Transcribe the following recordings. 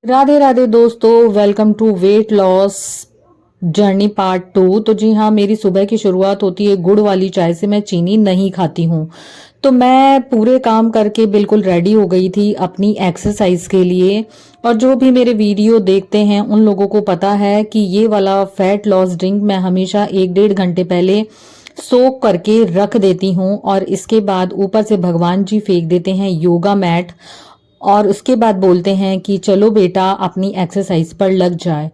राधे राधे दोस्तों, welcome to weight loss journey part 2। तो जी हाँ, मेरी सुबह की शुरुआत होती है गुड़ वाली चाय से। मैं चीनी नहीं खाती हूँ। तो मैं पूरे काम करके बिल्कुल रेडी हो गई थी अपनी एक्सरसाइज के लिए। और जो भी मेरे वीडियो देखते हैं उन लोगों को पता है कि ये वाला फैट लॉस ड्रिंक मैं हमेशा 1-1.5 घंटे पहले सोक करके रख देती हूँ, और इसके बाद ऊपर से भगवान जी फेंक देते हैं योगा मैट, और उसके बाद बोलते हैं कि चलो बेटा अपनी एक्सरसाइज पर लग जाए।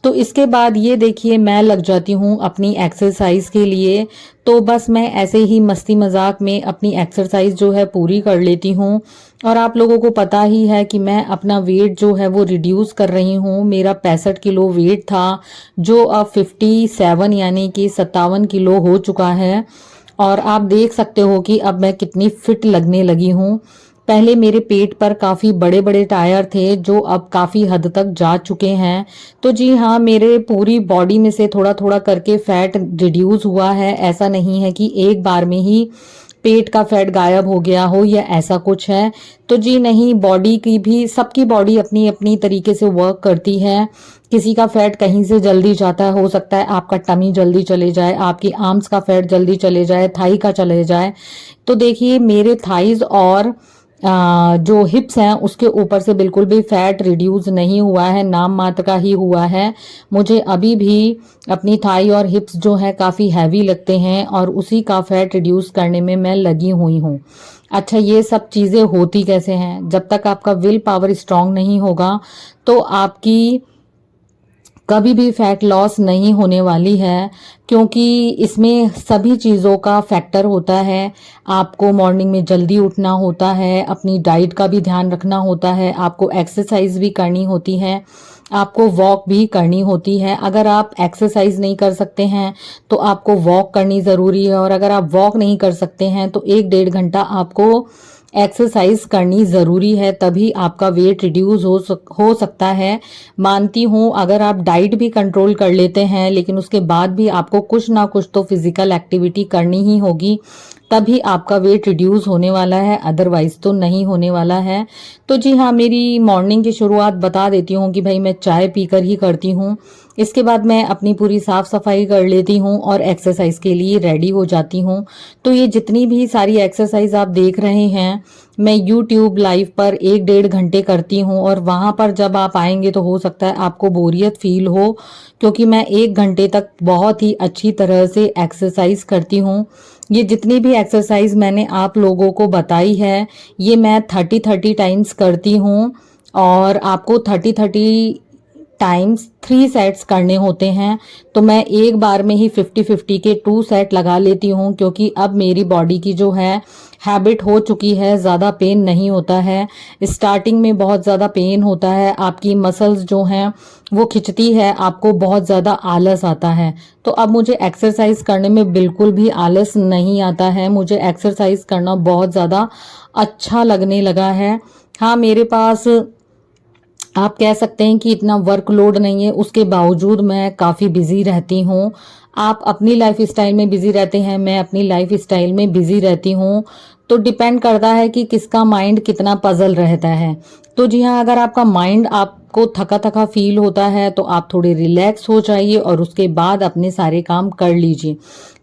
तो इसके बाद ये देखिए, मैं लग जाती हूँ अपनी एक्सरसाइज के लिए। तो बस मैं ऐसे ही मस्ती मजाक में अपनी एक्सरसाइज जो है पूरी कर लेती हूँ। और आप लोगों को पता ही है कि मैं अपना वेट जो है वो रिड्यूस कर रही हूँ। मेरा 65 किलो वेट था, जो अब 57 यानी कि 57 किलो हो चुका है। और आप देख सकते हो कि अब मैं कितनी फिट लगने लगी हूँ। पहले मेरे पेट पर काफ़ी बड़े बड़े टायर थे, जो अब काफ़ी हद तक जा चुके हैं। तो जी हाँ, मेरे पूरी बॉडी में से थोड़ा थोड़ा करके फैट रिड्यूस हुआ है। ऐसा नहीं है कि एक बार में ही पेट का फैट गायब हो गया हो या ऐसा कुछ है। तो जी नहीं, बॉडी की भी, सबकी बॉडी अपनी अपनी तरीके से वर्क करती है। किसी का फैट कहीं से जल्दी जाता है, हो सकता है आपका टमी जल्दी चले जाए, आपकी आर्म्स का फैट जल्दी चले जाए, थाई का चले जाए। तो देखिए, मेरे थाइज और जो हिप्स हैं उसके ऊपर से बिल्कुल भी फैट रिड्यूस नहीं हुआ है, नाम मात्र का ही हुआ है। मुझे अभी भी अपनी थाई और हिप्स जो है काफ़ी हैवी लगते हैं, और उसी का फैट रिड्यूस करने में मैं लगी हुई हूँ। अच्छा, ये सब चीज़ें होती कैसे हैं? जब तक आपका विल पावर स्ट्रांग नहीं होगा तो आपकी कभी भी फैट लॉस नहीं होने वाली है, क्योंकि इसमें सभी चीज़ों का फैक्टर होता है। आपको मॉर्निंग में जल्दी उठना होता है, अपनी डाइट का भी ध्यान रखना होता है, आपको एक्सरसाइज भी करनी होती है, आपको वॉक भी करनी होती है। अगर आप एक्सरसाइज नहीं कर सकते हैं तो आपको वॉक करनी ज़रूरी है, और अगर आप वॉक नहीं कर सकते हैं तो 1-1.5 घंटा आपको एक्सरसाइज करनी ज़रूरी है, तभी आपका वेट रिड्यूस हो सकता है। मानती हूँ, अगर आप डाइट भी कंट्रोल कर लेते हैं लेकिन उसके बाद भी आपको कुछ ना कुछ तो फिजिकल एक्टिविटी करनी ही होगी, तभी आपका वेट रिड्यूस होने वाला है, अदरवाइज तो नहीं होने वाला है। तो जी हाँ, मेरी मॉर्निंग की शुरुआत बता देती हूँ कि भाई मैं चाय पीकर ही करती हूँ। इसके बाद मैं अपनी पूरी साफ सफाई कर लेती हूँ और एक्सरसाइज के लिए रेडी हो जाती हूँ। तो ये जितनी भी सारी एक्सरसाइज आप देख रहे हैं, मैं यूट्यूब लाइव पर 1-1.5 घंटे करती हूँ, और वहां पर जब आप आएंगे तो हो सकता है आपको बोरियत फील हो, क्योंकि मैं 1 घंटे तक बहुत ही अच्छी तरह से एक्सरसाइज करती हूँ। ये जितनी भी एक्सरसाइज मैंने आप लोगों को बताई है, ये मैं 30-30 टाइम्स करती हूँ, और आपको 30-30 टाइम्स 3 सेट्स करने होते हैं। तो मैं एक बार में ही 50-50 के 2 सेट लगा लेती हूँ, क्योंकि अब मेरी बॉडी की जो है हैबिट हो चुकी है, ज़्यादा पेन नहीं होता है। स्टार्टिंग में बहुत ज़्यादा पेन होता है, आपकी मसल्स जो हैं वो खिंचती है, आपको बहुत ज़्यादा आलस आता है। तो अब मुझे एक्सरसाइज करने में बिल्कुल भी आलस नहीं आता है, मुझे एक्सरसाइज करना बहुत ज़्यादा अच्छा लगने लगा है। हाँ, मेरे पास आप कह सकते हैं कि इतना वर्कलोड नहीं है, उसके बावजूद मैं काफ़ी बिजी रहती हूँ। आप अपनी लाइफ स्टाइल में बिजी रहते हैं, मैं अपनी लाइफ स्टाइल में बिजी रहती हूँ। तो डिपेंड करता है कि किसका माइंड कितना पजल रहता है। तो जी हाँ, अगर आपका माइंड आपको थका थका फील होता है तो आप थोड़े रिलैक्स हो जाइए और उसके बाद अपने सारे काम कर लीजिए।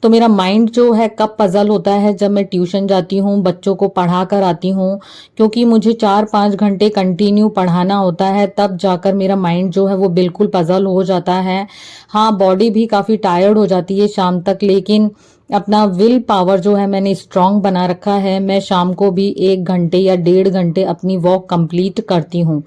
तो मेरा माइंड जो है कब पजल होता है, जब मैं ट्यूशन जाती हूँ, बच्चों को पढ़ा कर आती हूँ, क्योंकि मुझे 4-5 घंटे कंटिन्यू पढ़ाना होता है, तब जाकर मेरा माइंड जो है वो बिल्कुल पजल हो जाता है। हाँ, बॉडी भी काफ़ी टायर्ड हो जाती है शाम तक, लेकिन अपना विल पावर जो है मैंने स्ट्रांग बना रखा है। मैं शाम को भी 1 घंटे या 1.5 घंटे अपनी वॉक कंप्लीट करती हूँ।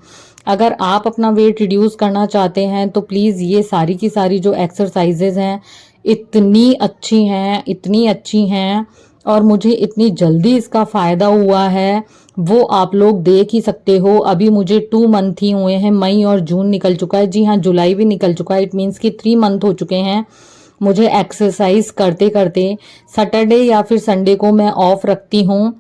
अगर आप अपना वेट रिड्यूस करना चाहते हैं तो प्लीज़ ये सारी की सारी जो एक्सरसाइजेज हैं, इतनी अच्छी हैं, इतनी अच्छी हैं, और मुझे इतनी जल्दी इसका फ़ायदा हुआ है, वो आप लोग देख ही सकते हो। अभी मुझे 2 मंथ ही हुए हैं, मई और जून निकल चुका है, जी हाँ जुलाई भी निकल चुका है, इट मीन्स कि 3 मंथ हो चुके हैं मुझे एक्सरसाइज करते करते। सैटरडे या फिर संडे को मैं ऑफ रखती हूँ,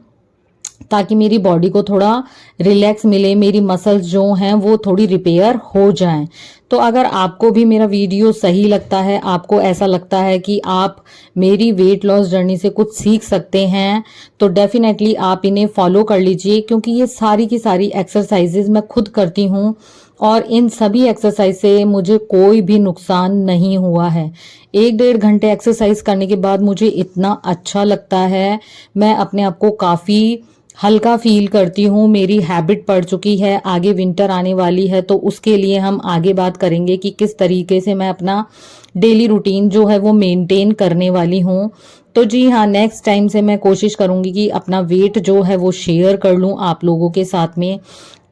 ताकि मेरी बॉडी को थोड़ा रिलैक्स मिले, मेरी मसल्स जो हैं वो थोड़ी रिपेयर हो जाएं। तो अगर आपको भी मेरा वीडियो सही लगता है, आपको ऐसा लगता है कि आप मेरी वेट लॉस जर्नी से कुछ सीख सकते हैं, तो डेफिनेटली आप इन्हें फॉलो कर लीजिए, क्योंकि ये सारी की सारी एक्सरसाइजेज मैं खुद करती हूँ और इन सभी एक्सरसाइज से मुझे कोई भी नुकसान नहीं हुआ है। 1-1.5 घंटे एक्सरसाइज करने के बाद मुझे इतना अच्छा लगता है, मैं अपने आप को काफ़ी हल्का फील करती हूँ। मेरी हैबिट पड़ चुकी है। आगे विंटर आने वाली है तो उसके लिए हम आगे बात करेंगे कि किस तरीके से मैं अपना डेली रूटीन जो है वो मेंटेन करने वाली हूँ। तो जी हाँ, नेक्स्ट टाइम से मैं कोशिश करूँगी कि अपना वेट जो है वो शेयर कर लूँ आप लोगों के साथ में।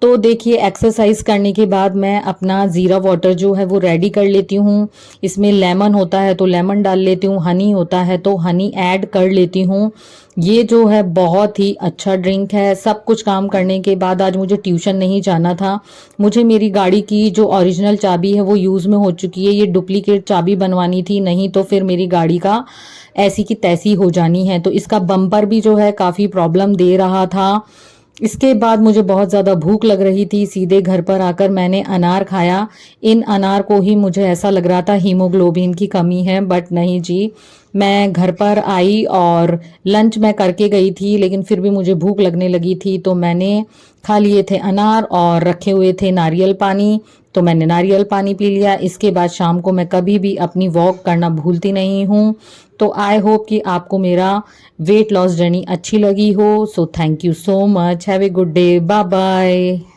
तो देखिए, एक्सरसाइज करने के बाद मैं अपना ज़ीरा वाटर जो है वो रेडी कर लेती हूँ। इसमें लेमन होता है तो लेमन डाल लेती हूँ, हनी होता है तो हनी ऐड कर लेती हूँ। ये जो है बहुत ही अच्छा ड्रिंक है। सब कुछ काम करने के बाद आज मुझे ट्यूशन नहीं जाना था। मुझे मेरी गाड़ी की जो ओरिजिनल चाबी है वो यूज़ में हो चुकी है, ये डुप्लीकेट चाबी बनवानी थी, नहीं तो फिर मेरी गाड़ी का ऐसी की तैसी हो जानी है। तो इसका बम्पर भी जो है काफ़ी प्रॉब्लम दे रहा था। इसके बाद मुझे बहुत ज़्यादा भूख लग रही थी। सीधे घर पर आकर मैंने अनार खाया। इन अनार को ही मुझे ऐसा लग रहा था हीमोग्लोबिन की कमी है, बट नहीं जी। मैं घर पर आई और लंच मैं करके गई थी, लेकिन फिर भी मुझे भूख लगने लगी थी तो मैंने खा लिए थे अनार और रखे हुए थे नारियल पानी, तो मैंने नारियल पानी पी लिया। इसके बाद शाम को मैं कभी भी अपनी वॉक करना भूलती नहीं हूँ। तो आई होप कि आपको मेरा वेट लॉस जर्नी अच्छी लगी हो। So thank you so much. Have a good day. Bye bye.